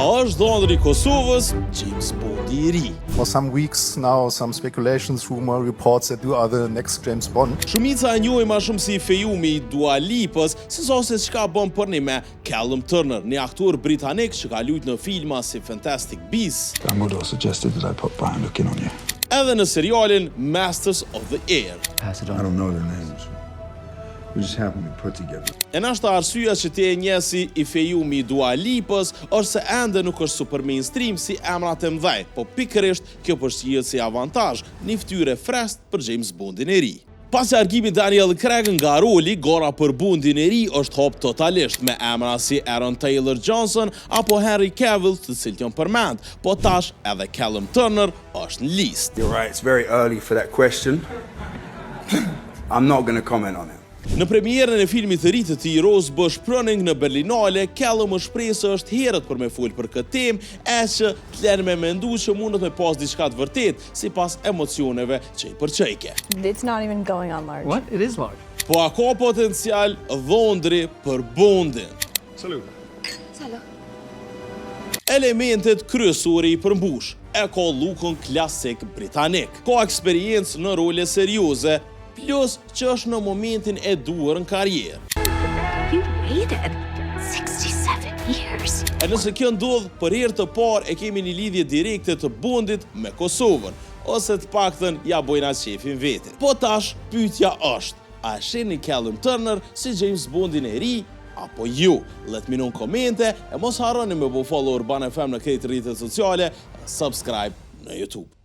është dhëndri i Kosovës, James Bondi i ri. For some weeks now, some speculations, rumor reports that you are the next James Bond. Shumica e njohin më shumë si fejumi i Dua Lipës, sesa se çka bën për një me Callum Turner, një aktor britanik që ka luajtur në filma si Fantastic Beasts. Dumbledore suggested that I put Brian looking on you. Edhe në serialin Masters of the Air. Pass it on. I don't know their names. We just happen to be put together. E nashta arsyeja që ti e njeh si i fejumi i Dua Lipës është se ende nuk është super mainstream si emrat e mëdhej, po pikërisht kjo përshihet si avantazh, një fytyrë freskt për James Bondin e ri. Pas largimit Daniel Craig nga roli, gora për Bondin e ri është hop totalisht me emra si Aaron Taylor Johnson apo Henry Cavill, të cilët janë përmend, po tash edhe Callum Turner është në listë. You're right, it's very early for that question. I'm not going to comment on it. Në premierën e filmit të ri të tij Rose Bush Pruning në Berlinale, Callum më shpreh se është herët për me fol për këtë temë, e që të lënë me mendu që mundet me pas diçka të vërtet sipas emocioneve që i përçejke. It's not even going on large. What? It is large. Po a ka potencial dhondri për Bondin? Salute. Elementet kryesore i përmbush. E ka lookun klasik britanik. Ka eksperiencë në role serioze, plus që është në momentin e duhur në karrierë. You waited 67 years. E nëse kjo ndodh për herë të parë, e kemi një lidhje direkte të Bondit me Kosovën, ose të paktën ja bojna shefin vetë. Po tash, pyetja është, a shihni Callum Turner si James Bondin e ri, apo ju? Let me know në komente, e mos harroni me follow Urban FM në këtë rrjetet sociale, subscribe në YouTube.